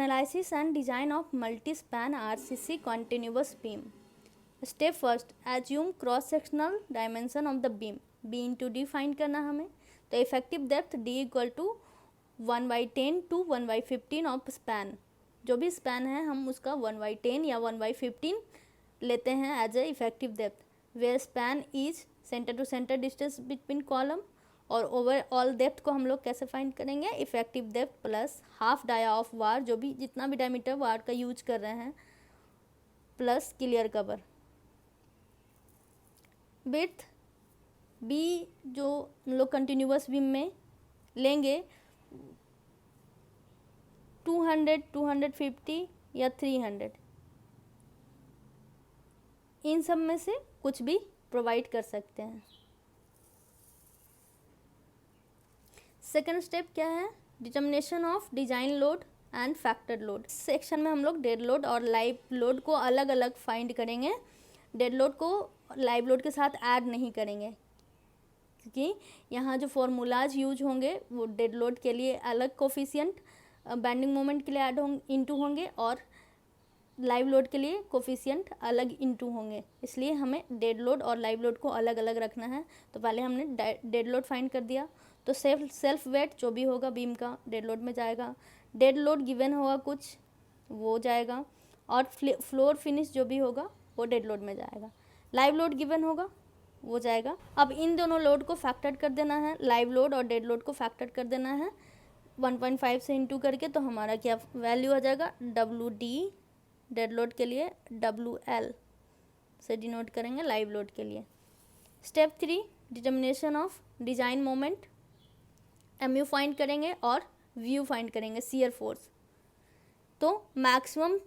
Analysis and design of multi-span RCC continuous beam. Step first, assume cross-sectional dimension of the beam. B into D find करना हमें, तो effective depth D equal to 1/10 to 1/15 of span. जो भी span है हम उसका 1/10 या 1/15 लेते हैं as a effective depth, where span is centre to centre distance between column. और ओवरऑल डेप्थ को हम लोग कैसे फाइंड करेंगे, effective depth plus half dia of bar, जो भी जितना भी डायमीटर वार का यूज कर रहे हैं, plus clear cover. Width B जो हम लोग कंटिन्यूअस बीम में लेंगे 200, 250 या 300, इन सब में से कुछ भी प्रोवाइड कर सकते हैं. सेकेंड स्टेप क्या है, determination of design load and factor load. Section में हम लोग डेड लोड और लाइव लोड को अलग अलग फाइंड करेंगे. डेड लोड को लाइव लोड के साथ ऐड नहीं करेंगे, क्योंकि यहाँ जो फॉर्मूलाज यूज होंगे वो डेड लोड के लिए अलग कोफिशिएंट बेंडिंग मोमेंट के लिए ऐड इनटू होंगे और लाइव लोड के लिए कोफिशिएंट अलग इनटू होंगे. इसलिए हमें डेड लोड और लाइव लोड को अलग अलग रखना है. तो पहले हमने डेड लोड फाइंड कर दिया, तो सेल्फ वेट जो भी होगा बीम का डेड लोड में जाएगा. डेड लोड गिवन होगा कुछ वो जाएगा, और फ्लोर फिनिश जो भी होगा वो डेड लोड में जाएगा. लाइव लोड गिवन होगा वो जाएगा. अब इन दोनों लोड को फैक्टर कर देना है, लाइव लोड और डेड लोड को फैक्टर कर देना है 1.5 से इंटू करके. तो हमारा क्या वैल्यू आ जाएगा, WD डेड लोड के लिए, WL से डिनोट करेंगे लाइव लोड के लिए. Step 3, determination of design moment. MU find करेंगे और व्यू फाइंड करेंगे, शियर फोर्स. तो मैक्सिमम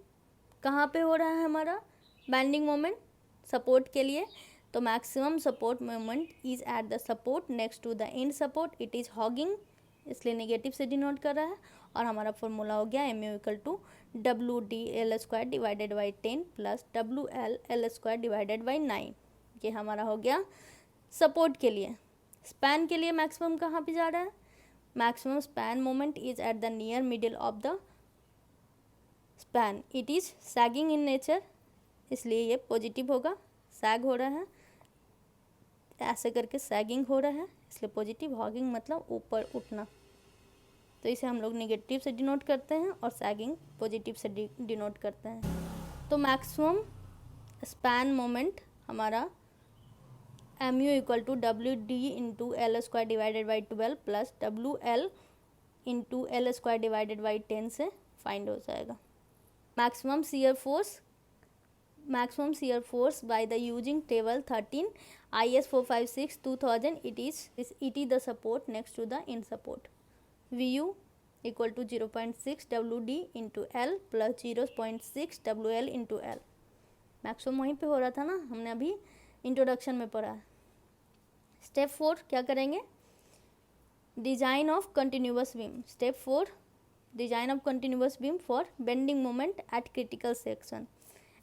कहाँ पे हो रहा है हमारा बेंडिंग मोमेंट, सपोर्ट के लिए. तो maximum support moment is at the support next to the end support. It is hogging, इसलिए नेगेटिव से डिनोट कर रहा है. और हमारा फॉर्मूला हो गया MU equal to WD_L² divided by 10 plus WL_L² divided by 9. ये हमारा हो गया सपोर्ट के लिए. स्पैन के लिए मैक्सिमम कहाँ पे जा रहा है, maximum span moment is at the near middle of the span. It is sagging in nature, इसलिए ये पॉजिटिव होगा. सैग हो रहा है, ऐसे करके सैगिंग हो रहा है, इसलिए पॉजिटिव. हॉगिंग मतलब ऊपर उठना, तो इसे हम लोग नेगेटिव से डिनोट करते हैं और सैगिंग पॉजिटिव से डिनोट करते हैं. तो मैक्सिमम स्पैन मोमेंट हमारा MU equal to WD/L² divided by 12 plus WL/L² divided by 10 से फाइंड हो जाएगा. Maximum shear force by the using table 13 IS 456/2000. It is the support next to the end support. VU equal to 0.6 WD into L plus 0.6 WL into L. Maximum वहीं पे हो रहा था ना, हमने अभी इंट्रोडक्शन में पढ़ा है. स्टेप 4 क्या करेंगे, design of continuous beam. Step 4, design of continuous beam for bending moment at critical section.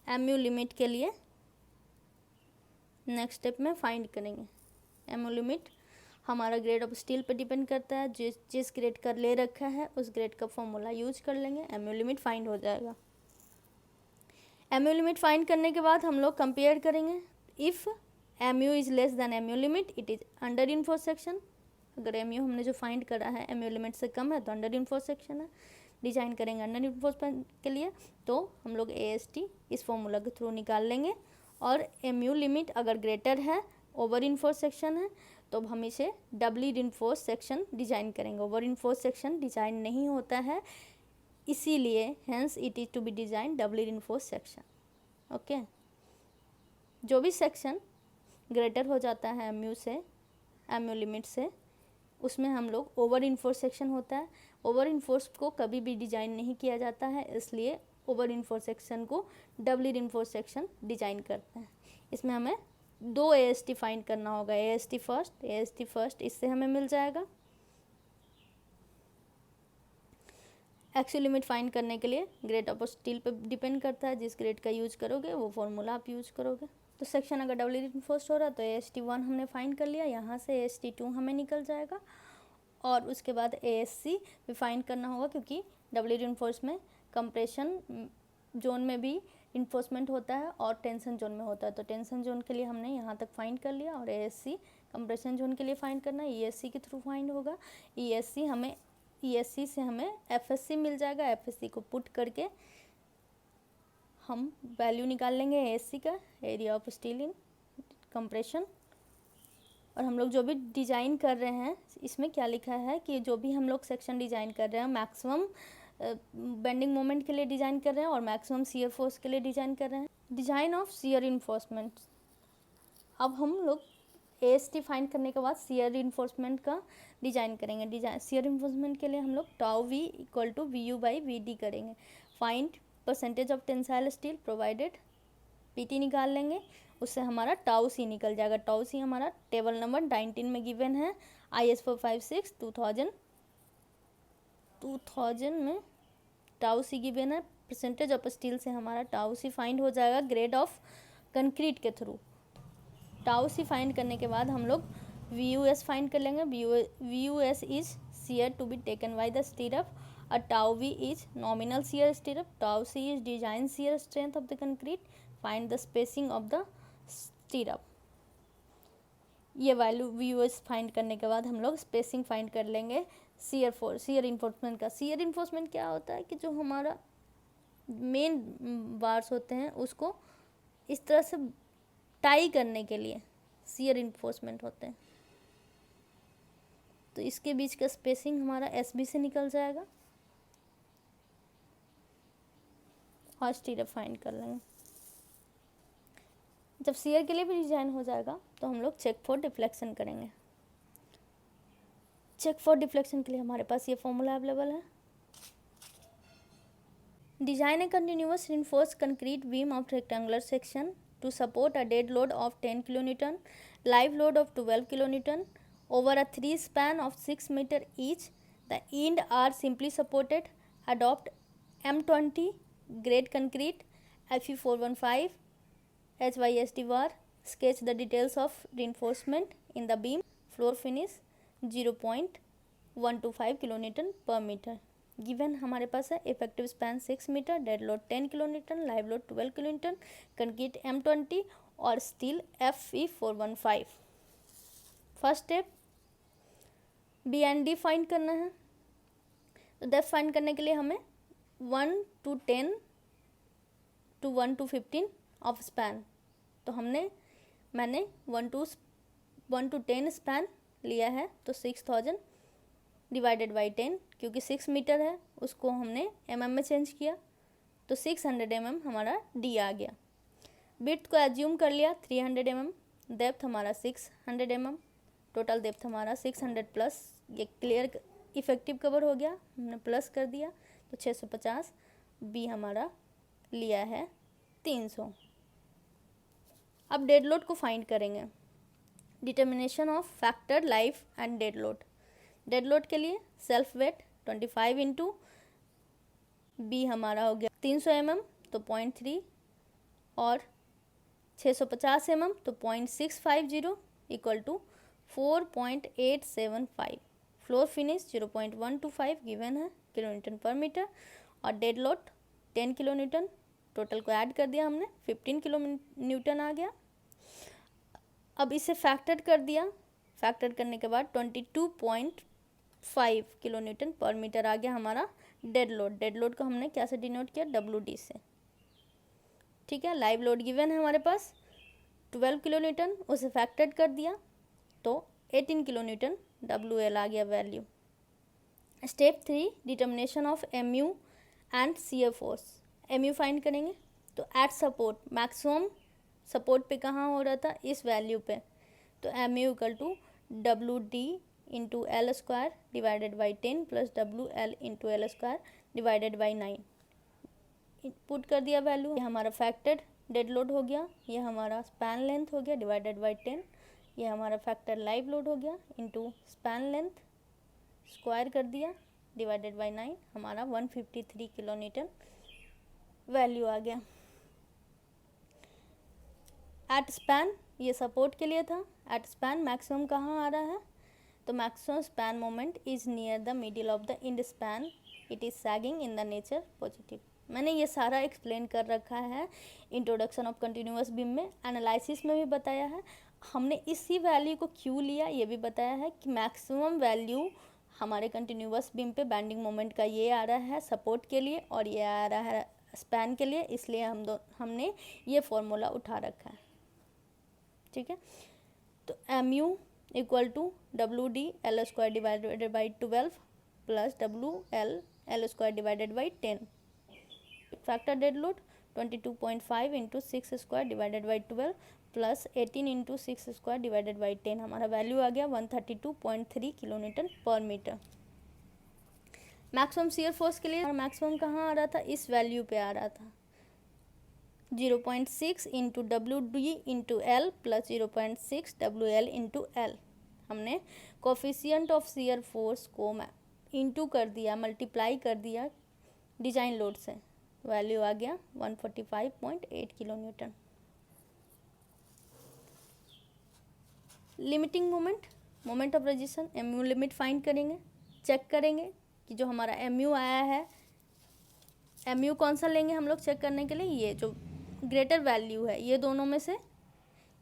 MU limit के लिए नेक्स्ट स्टेप में फाइंड करेंगे. MU लिमिट हमारा ग्रेड ऑफ स्टील पे डिपेंड करता है. जिस ग्रेड का ले रखा है उस ग्रेड का फॉर्मूला यूज कर लेंगे, MU लिमिट फाइंड हो जाएगा. MU लिमिट फाइंड करने के बाद हम लोग कंपेयर करेंगे. If MU is less then MU limit, it is under enforce section. अगर MU हमने जो फाइंड करा है MU लिमिट से कम है तो अंडर इनफोर्स सेक्शन है. डिजाइन करेंगे अंडर इनफोर्स के लिए, तो हम लोग AST इस फॉर्मूला के थ्रू निकाल लेंगे. और MU लिमिट अगर ग्रेटर है, ओवर इनफोर्स सेक्शन है, तो हम इसे डबली इनफोर्स सेक्शन डिजाइन करेंगे. ओवर इनफोर्स सेक्शन डिजाइन नहीं होता है, इसीलिए hence it is to be design doubly reinforced section. Okay, जो भी सेक्शन ग्रेटर हो जाता है MU लिमिट से, उसमें हम लोग ओवर इनफोर्स सेक्शन होता है. ओवर इनफोर्स को कभी भी डिजाइन नहीं किया जाता है, इसलिए ओवर इनफोर्स सेक्शन को डबली इनफोर्स सेक्शन डिजाइन करते हैं. इसमें हमें 2 AST फाइंड करना होगा. AST फर्स्ट इससे हमें मिल जाएगा. एक्चुअल लिमिट फाइंड करने के लिए ग्रेड ऑफ स्टील पे डिपेंड करता है. जिस ग्रेड का यूज करोगे वो फॉर्मूला आप यूज करोगे. तो सेक्शन अगर डबल इनफोर्स हो रहा है तो AST1 हमने फाइंड कर लिया. यहाँ से AST2 हमें निकल जाएगा. और उसके बाद ASC भी फाइंड करना होगा, क्योंकि डबली रिइंफोर्स में कंप्रेशन जोन में भी इन्फोर्समेंट होता है और टेंशन जोन में होता है। तो टेंशन जोन के लिए हमने यहाँ तक फाइंड कर लिया, और एएससी कंप्रेशन जोन के लिए फाइंड करना है, ईएससी के थ्रू फाइंड होगा। ईएससी से हमें एफएससी मिल जाएगा। एफएससी को पुट करके हम वैल्यू निकाल लेंगे एएससी का, area of steel in compression. और हम लोग जो भी डिज़ाइन कर रहे हैं, इसमें क्या लिखा है कि जो भी हम लोग सेक्शन डिज़ाइन कर रहे हैं मैक्सिमम बेंडिंग मोमेंट के लिए डिज़ाइन कर रहे हैं और मैक्सिमम शियर फोर्स के लिए डिज़ाइन कर रहे हैं। Design of shear reinforcement. अब हम लोग एएसटी फाइंड करने के बाद शियर इन्फोर्समेंट का डिज़ाइन करेंगे। शियर इन्फोर्समेंट के लिए हम लोग tau V equal to V U by V D करेंगे। Find percentage of tensile steel provided, PT निकाल लेंगे, उससे हमारा टाउ सी निकल जाएगा। टाउ सी हमारा टेबल नंबर 19 में गिवन है, IS 456 2000 में टाउ सी गिवन है। परसेंटेज ऑफ स्टील से हमारा टाउ सी फाइंड हो जाएगा ग्रेड ऑफ कंक्रीट के थ्रू। टाउ सी फाइंड करने के बाद हम लोग VUS फाइंड कर लेंगे। VUS is shear to be taken by the stirrup. A tau V is nominal shear stirrup. Tau C is design shear strength of the concrete. Find the spacing of the stirrup. ये value VUS find करने के बाद हम लोग spacing find कर लेंगे shear reinforcement का। Shear enforcement क्या होता है कि जो हमारा मेन बार्स होते हैं उसको इस तरह से टाई करने के लिए शियर इन्फोर्समेंट होते हैं। तो इसके बीच का स्पेसिंग हमारा SB से निकल जाएगा और स्टीरअप फाइंड कर लेंगे। जब शियर के लिए भी डिजाइन हो जाएगा तो हम लोग चेक फॉर डिफ्लेक्शन करेंगे। चेक फॉर डिफ्लेक्शन के लिए हमारे पास ये फॉर्मूला अवेलेबल है। Design A continuous reinforced concrete beam of rectangular section two support a dead load of 10 kN, live load of 12 kN over a 3 span of 6 meter each. The end are simply supported. Adopt M20 grade concrete Fe415 HYSD bar. Sketch the details of reinforcement in the beam. Floor finish 0.125 kN per meter. Given हमारे पास है effective span 6 metre, dead load 10 kN, live load 12 kN, concrete M20 और steel Fe415। First step B and D find करना है। तो depth find करने के लिए हमें 1 to 10 to 1 to 15 of span. तो मैंने 1 to 10 स्पैन लिया है, तो 6000 डिवाइडेड बाई 10, क्योंकि 6 मीटर है उसको हमने mm में चेंज किया, तो 600 mm हमारा डी आ गया। विड्थ को एज्यूम कर लिया 300 mm, डेप्थ हमारा 600 mm, टोटल डेप्थ हमारा 600 प्लस, ये क्लियर इफेक्टिव कवर हो गया, हमने प्लस कर दिया तो 650। बी हमारा लिया है 300। अब डेड लोड को फाइंड करेंगे। Determination of factor life and dead load. Dead load के लिए सेल्फ वेट 25 इंटू बी हमारा हो गया 300 mm तो 0.3 और 650 mm तो 0.650 equal to 4.875। Floor finish 0.125 given है kN पर मीटर, और डेड लोड 10 kN। टोटल को ऐड कर दिया हमने 15 kN आ गया। अब इसे फैक्टर कर दिया, फैक्टर करने के बाद 22.5 kN पर मीटर आ गया हमारा डेड लोड। डेड लोड को हमने क्या से डिनोट किया, WD से। ठीक है, लाइव लोड गिवन है हमारे पास 12 kN, उसे फैक्टर्ड कर दिया तो 18 kN WL आ गया value. Step 3 determination of MU and shear force. MU find करेंगे तो एट सपोर्ट, मैक्सिमम सपोर्ट पे कहाँ हो रहा था, इस वैल्यू पे, तो MU equal to WD into L square divided by 10 plus WL into L square divided by 9। Put कर दिया वैल्यू, ये हमारा फैक्टर्ड डेड लोड हो गया, ये हमारा स्पैन लेंथ हो गया डिवाइडेड बाई 10, ये हमारा फैक्टर लाइव लोड हो गया इंटू स्पैन लेंथ स्क्वायर कर दिया डिवाइडेड बाई 9, हमारा 153 kN वैल्यू आ गया। एट स्पैन, ये सपोर्ट के लिए था, एट स्पैन मैक्सिमम कहाँ आ रहा है, तो maximum span moment is near the middle of the end span it is sagging in the nature positive. मैंने ये सारा एक्सप्लेन कर रखा है इंट्रोडक्शन ऑफ कंटिन्यूअस बीम में, एनालिसिस में भी बताया है। हमने इसी वैल्यू को क्यों लिया ये भी बताया है कि मैक्सिमम वैल्यू हमारे कंटिन्यूअस बीम पे बैंडिंग मोमेंट का ये आ रहा है सपोर्ट के लिए और ये आ रहा है स्पैन के लिए, इसलिए हमने ये फॉर्मूला उठा रखा है। ठीक है, तो mu equal to W D L square divided by 12 plus W L square divided by 10। Factor dead load 22.5 into 6 square divided by 12 plus 18 into 6 square divided by 10। हमारा वैल्यू आ गया 132.3 kilo newton per metre. Maximum shear force के लिए maximum कहाँ आ रहा था, इस value पे आ रहा था 0.6 into W D into L plus 0.6 W L into L. हमने कोफिशिएंट ऑफ शियर फोर्स को इंटू कर दिया, मल्टीप्लाई कर दिया डिजाइन लोड से, वैल्यू आ गया 145.8 kilo Newton. Limiting moment, moment of resistance, MU limit find करेंगे, चेक करेंगे कि जो हमारा एमयू आया है, एमयू कौन सा लेंगे हम लोग चेक करने के लिए, ये जो ग्रेटर वैल्यू है, ये दोनों में से,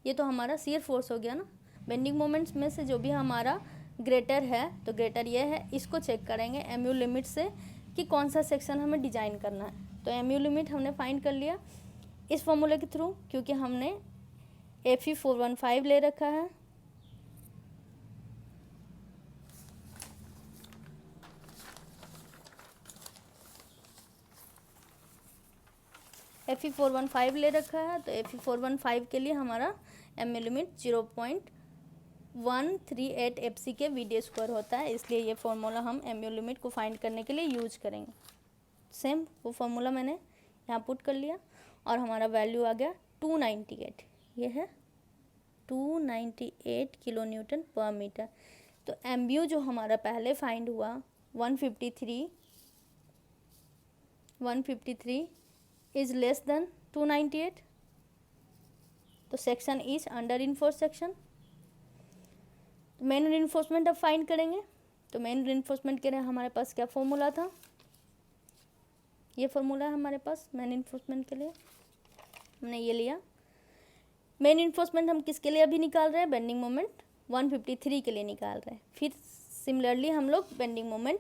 ये तो हमारा शियर फोर्स हो गया ना, बेंडिंग मोमेंट्स में से जो भी हमारा ग्रेटर है तो ग्रेटर ये है, इसको चेक करेंगे एमयू लिमिट से कि कौन सा सेक्शन हमें डिजाइन करना है। तो एमयू लिमिट हमने फाइंड कर लिया इस फॉर्मूले के थ्रू, क्योंकि हमने FE 415 ले रखा है। FE 415 ले रखा है, तो FE 415 के लिए हमारा एमयू लिमिट 0.138 FC के VD स्क्वायर होता है, इसलिए ये फॉर्मूला हम एमयू लिमिट को फाइंड करने के लिए यूज करेंगे। सेम वो फॉर्मूला मैंने यहाँ पुट कर लिया और हमारा वैल्यू आ गया 298, ये है 298 किलो न्यूटन पर मीटर। तो एमयू जो हमारा पहले फाइंड हुआ 153 इज लेस देन 298, तो section is under reinforce section. Main reinforcement अब फाइंड करेंगे, तो मेन रिइंफोर्समेंट के लिए हमारे पास क्या फॉर्मूला था, ये फॉर्मूला है हमारे पास मेन रिइंफोर्समेंट के लिए, हमने ये लिया। मेन रिइंफोर्समेंट हम किसके लिए अभी निकाल रहे हैं, बेंडिंग मोमेंट 153 के लिए निकाल रहे हैं। फिर सिमिलरली हम लोग बेंडिंग मोमेंट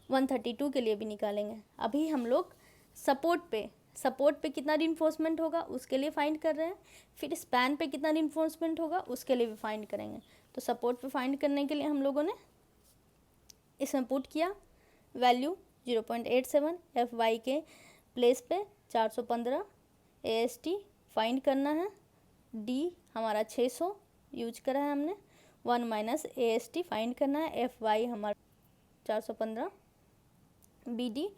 132 के लिए भी निकालेंगे। अभी हम लोग सपोर्ट पे कितना रिइंफोर्समेंट होगा उसके लिए फाइंड कर रहे हैं, फिर स्पैन पे कितना रिइंफोर्समेंट होगा उसके लिए भी फाइंड करेंगे। तो सपोर्ट पे फाइंड करने के लिए हम लोगों ने इसमें पुट किया वैल्यू 0.87, FY के प्लेस पे 415, AST फाइंड करना है, D हमारा 600 यूज करा है हमने, 1 माइनस AST फाइंड करना है, FY हमारा 415, BD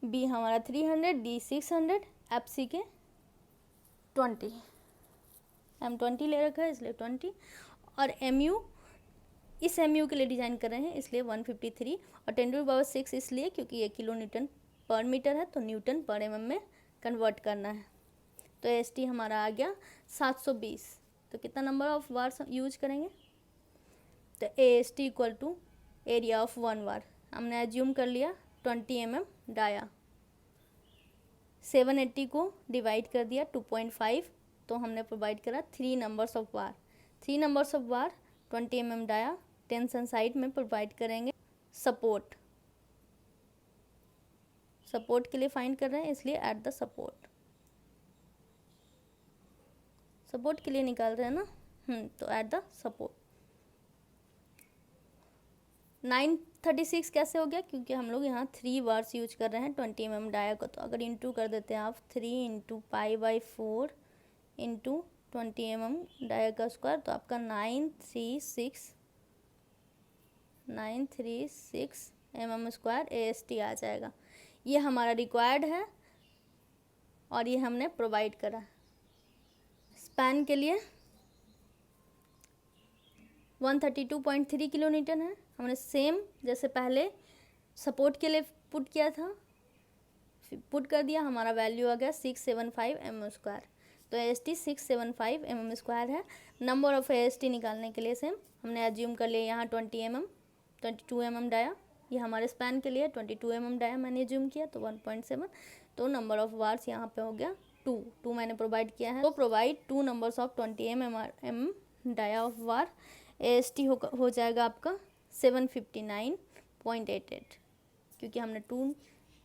B हमारा 300, D 600, FC के 20, M20 ले रखा है इसलिए 20, और MU इस MU के लिए डिज़ाइन कर रहे हैं इसलिए 153, और 10⁻⁶ इसलिए क्योंकि ये किलो न्यूटन पर मीटर है, तो न्यूटन पर mm में कन्वर्ट करना है। तो AST हमारा आ गया 720। तो कितना नंबर ऑफ वार यूज करेंगे, तो AST equal to area of 1 bar, हमने एज्यूम कर लिया 20 mm डाया, 780 को डिवाइड कर दिया 2.5, तो हमने प्रोवाइड करा 3 numbers of bar. 3 numbers of bar 20 mm dia, tension side में प्रोवाइड करेंगे सपोर्ट के लिए फाइंड कर रहे हैं इसलिए एट द सपोर्ट के लिए निकाल रहे हैं ना, तो एट द सपोर्ट। 936 कैसे हो गया, क्योंकि हम लोग यहाँ 3 बार्स यूज कर रहे हैं 20 mm डाया को, तो अगर इंटू कर देते हैं आप 3 इंटू π/4 इंटू 20 mm डाया का स्क्वायर, तो आपका 936 mm स्क्वायर AST आ जाएगा। ये हमारा रिक्वायर्ड है और ये हमने प्रोवाइड करा। स्पैन के लिए 132.3 किलो न्यूटन है, हमने सेम जैसे पहले सपोर्ट के लिए पुट किया था, पुट कर दिया, हमारा वैल्यू आ गया 675 mm स्क्वायर। तो AST 675 mm स्क्वायर है। नंबर ऑफ AST निकालने के लिए सेम हमने एज्यूम कर लिया यहाँ 20 mm 22 mm डाया, ये हमारे स्पैन के लिए 22 mm डाया मैंने जूम किया तो 1.7, तो नंबर ऑफ वार्स यहाँ पे हो गया 2 मैंने प्रोवाइड किया है। तो provide 2 numbers of 20 mm dia of bar, AST हो जाएगा आपका 759.88, क्योंकि हमने 2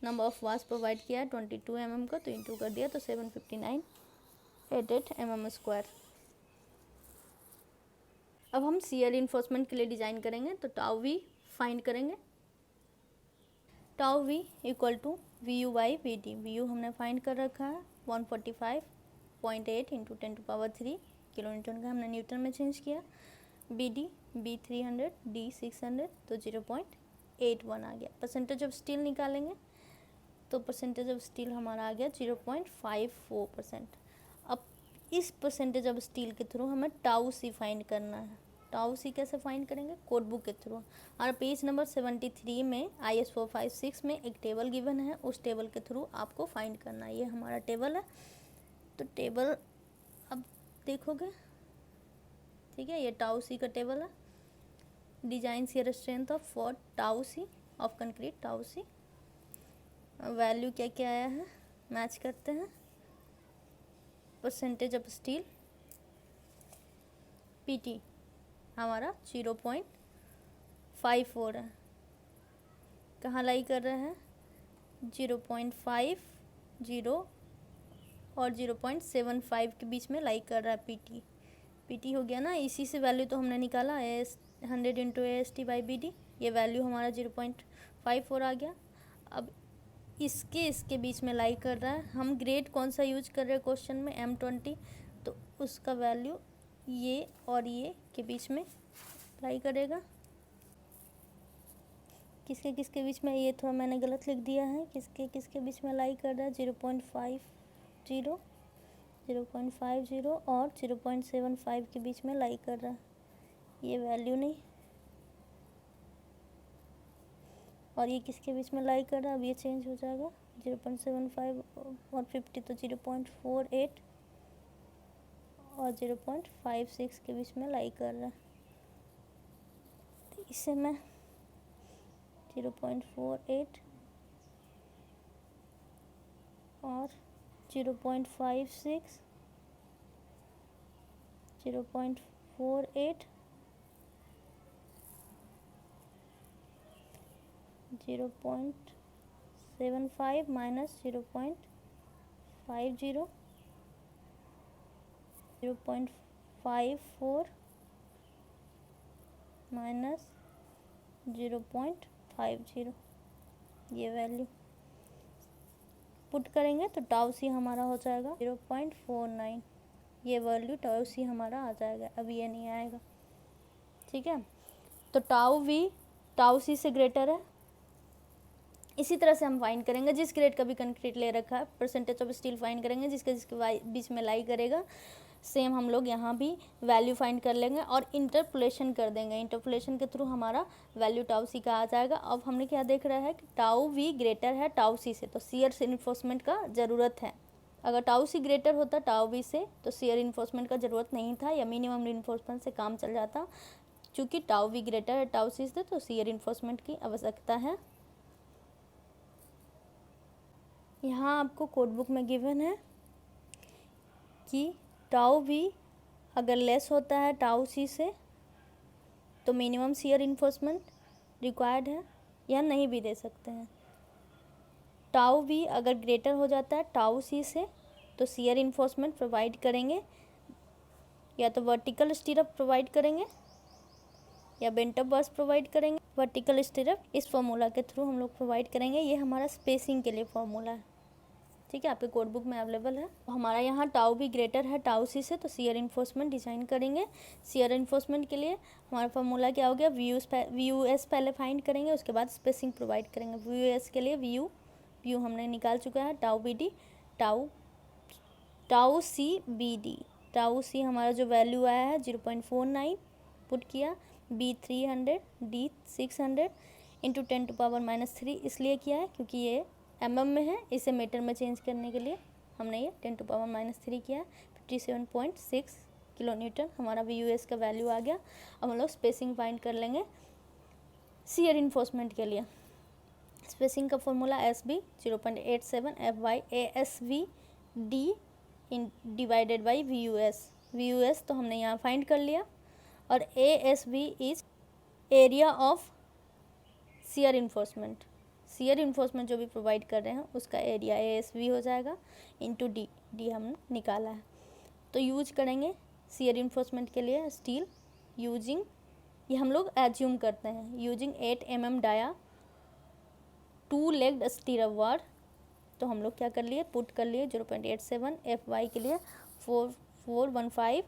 नंबर ऑफ वार्स प्रोवाइड किया है 22 mm का, तो इंटू कर दिया तो 759.88 mm²। अब हम सीआर इन्फोर्समेंट के लिए डिज़ाइन करेंगे, तो टाउ वी फाइंड करेंगे। Tau V equal to V U by V D. V U हमने फाइंड कर रखा है 145.8 इंटू 10⁻³ किलो न्यूटन का, हमने न्यूटन में चेंज किया। बी डी B300 D 600, तो 0.81 आ गया। परसेंटेज ऑफ स्टील निकालेंगे, तो परसेंटेज ऑफ स्टील हमारा आ गया 0.54%। अब इस परसेंटेज ऑफ स्टील के थ्रू हमें टाउ सी फाइंड करना है। टाउ सी कैसे फाइंड करेंगे? कोड बुक के थ्रू। और पेज नंबर 73 में IS 456 में एक टेबल गिवन है, उस टेबल के थ्रू आपको फाइंड करना है। ये हमारा टेबल है, तो टेबल अब देखोगे, ठीक है, ये टाउ सी का टेबल है। Design shear strength of for tau C of concrete, tau C value क्या क्या आया है मैच करते हैं। परसेंटेज ऑफ स्टील PT हमारा 0.54 है। कहाँ लाई कर रहा है? 0.50 और 0.75 के बीच में लाई कर रहा है। PT हो गया ना, इसी से वैल्यू तो हमने निकाला AS 100 into AST by BD, ये वैल्यू हमारा 0.54 आ गया। अब इसके बीच में लाई कर रहा है। हम ग्रेड कौन सा यूज कर रहे हैं क्वेश्चन में? M20, तो उसका वैल्यू ये और ये के बीच में लाई करेगा। किसके बीच में? ये थोड़ा मैंने गलत लिख दिया है। किसके बीच में लाई कर रहा है? 0.50 और 0.75 के बीच में लाई कर रहा है। ये वैल्यू नहीं, और ये किसके बीच में लाई कर रहा है? अब ये चेंज हो जाएगा, 0.75 और 50, तो 0.48 और 0.56 के बीच में लाई कर रहा है। तो इसे मैं 0.48 और 0.56, 0.48, 0.75 माइनस 0.50, 0.54 माइनस 0.50, ये वैल्यू पुट करेंगे तो टाउ सी हमारा हो जाएगा 0.49। ये वैल्यू टाउ सी हमारा आ जाएगा। अब ये नहीं आएगा, ठीक है। तो टाउ वी टाउ सी से ग्रेटर है। इसी तरह से हम फाइंड करेंगे जिस ग्रेड का भी कंक्रीट ले रखा है, परसेंटेज ऑफ स्टील फाइंड करेंगे जिसके बीच में लाई करेगा। सेम हम लोग यहाँ भी वैल्यू फाइंड कर लेंगे और इंटरपोलेशन कर देंगे। इंटरपोलेशन के थ्रू हमारा वैल्यू टाउ सी का आ जाएगा। अब हमने क्या देख रहा है कि टाउ वी ग्रेटर है टाउ सी से, तो शियर इन्फोर्समेंट का ज़रूरत है। अगर टाउ सी ग्रेटर होता टाउ वी से तो शियर इन्फोर्समेंट का ज़रूरत नहीं था, या मिनिमम इन्फोर्समेंट से काम चल जाता। चूँकि टाउ वी ग्रेटर है टाउ सी से, तो शियर इन्फोर्समेंट की आवश्यकता है। यहाँ आपको कोड बुक में गिवन है कि टाउ वी अगर लेस होता है टाउ सी से तो मिनिमम शियर इन्फोर्समेंट रिक्वायर्ड है, या नहीं भी दे सकते हैं। टाउ वी अगर ग्रेटर हो जाता है टाउ सी से तो शियर इन्फोर्समेंट प्रोवाइड करेंगे, या तो वर्टिकल स्टिरअप प्रोवाइड करेंगे या बेंट अप बर्स प्रोवाइड करेंगे। वर्टिकल स्टिरअप इस फॉर्मूला के थ्रू हम लोग प्रोवाइड करेंगे। ये हमारा स्पेसिंग के लिए फॉर्मूला है, ठीक है, आपके कोड बुक में अवेलेबल है। हमारा यहाँ टाउ भी ग्रेटर है टाउ सी से, तो शियर इन्फोर्समेंट डिज़ाइन करेंगे। शियर इन्फोर्समेंट के लिए हमारा फॉर्मूला क्या हो गया? वी यू एस पहले फाइंड करेंगे, उसके बाद स्पेसिंग प्रोवाइड करेंगे। वी यू एस के लिए वी यू हमने निकाल चुका है। Tau B D tau C B D, tau C हमारा जो वैल्यू आया है 0.49 पुट किया। B300 D 600 इंटू 10⁻³ इसलिए किया है क्योंकि ये mm में है, इसे मीटर में चेंज करने के लिए हमने ये 10⁻³ किया। 57.6 किलो न्यूटन हमारा VUS का वैल्यू आ गया। अब हम लोग स्पेसिंग फाइंड कर लेंगे। शियर इन्फोर्समेंट के लिए स्पेसिंग का formula SB 0.87 FY ASV D in divided by VUS तो हमने यहाँ फाइंड कर लिया, और ASV is area of shear enforcement. Shear enforcement जो भी प्रोवाइड कर रहे हैं उसका एरिया ASV हो जाएगा इंटू डी हमने निकाला है। तो यूज करेंगे शियर इन्फोर्समेंट के लिए स्टील यूजिंग, ये हम लोग एज्यूम करते हैं, using 8 mm dia 2 legged stirrup bar. तो हम लोग क्या कर लिए, पुट कर लिए 0.87 FY के लिए 415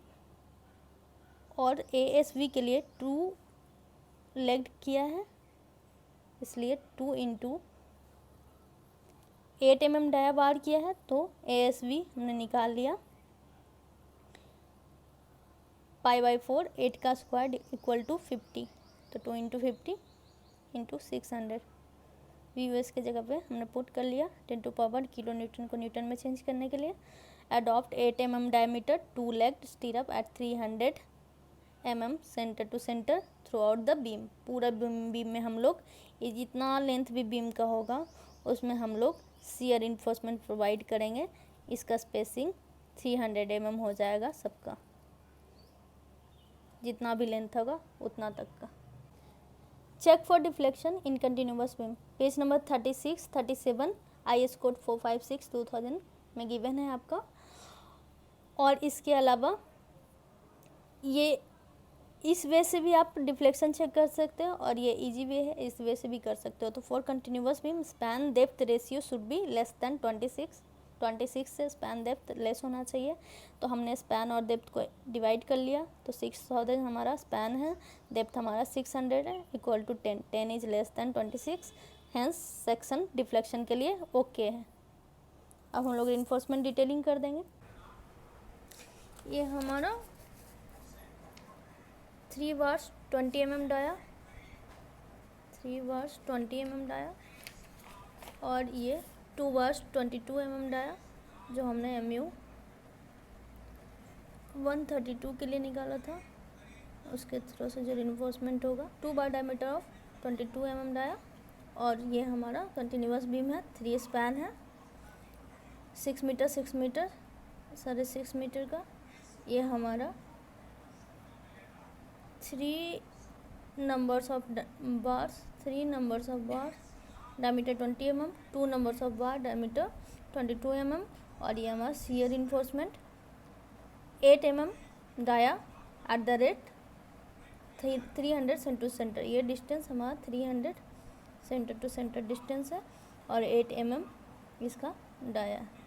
और ASV के लिए 2 लेग्ड किया है, इसलिए 2 इंटू 8 mm डाया बार किया है, तो ASV हमने निकाल लिया π/4 8 का स्क्वायर इक्वल टू 50, तो 2 इंटू 50 इंटू 600 VUS के जगह पे हमने पुट कर लिया 10⁻⁴ किलो न्यूटन को न्यूटन में चेंज करने के लिए। Adopt 8 mm diameter 2 legged stirrup at 300 mm centre to centre throughout the beam. पूरा बीम में हम लोग ये जितना लेंथ भी बीम का होगा उसमें हम लोग शियर इन्फोर्समेंट प्रोवाइड करेंगे। इसका स्पेसिंग 300 mm हो जाएगा सबका, जितना भी लेंथ होगा उतना तक का। Check for deflection in continuous beam, page number 36 37 IS code 456 2000 में गिवन है आपका। और इसके अलावा ये इस वे से भी आप डिफ्लेक्शन चेक कर सकते हो और ये इजी वे है, इस वे से भी कर सकते हो। तो for continuous beam span depth ratio should be less than 26 से स्पैन डेप्थ लेस होना चाहिए। तो हमने स्पैन और डेप्थ को डिवाइड कर लिया, तो 600 हमारा स्पैन है, डेप्थ हमारा 600 है, equal to 10 is less than 26, hence section deflection के लिए ओके है। अब हम लोग इन्फोर्समेंट डिटेलिंग कर देंगे। ये हमारा 3 bars 20 mm dia, 3 bars 20 mm dia, और ये 2 बार्स 22 mm डाया जो हमने MU 132 के लिए निकाला था, उसके थ्रू से जो रिइंफोर्समेंट होगा 2 बार डायमीटर ऑफ 22 mm डाया। और ये हमारा कंटिन्यूअस बीम है, 3 स्पैन है, 6 मीटर 6 मीटर 6.5 मीटर का। ये हमारा 3 numbers of bars diameter 20 mm, 2 numbers of bar diameter 22 mm। और ये हमारा shear reinforcement 8 mm dia at the rate 300 centre to centre. ये डिस्टेंस हमारा 300 सेंटर टू सेंटर डिस्टेंस है और 8 mm इसका डाया है।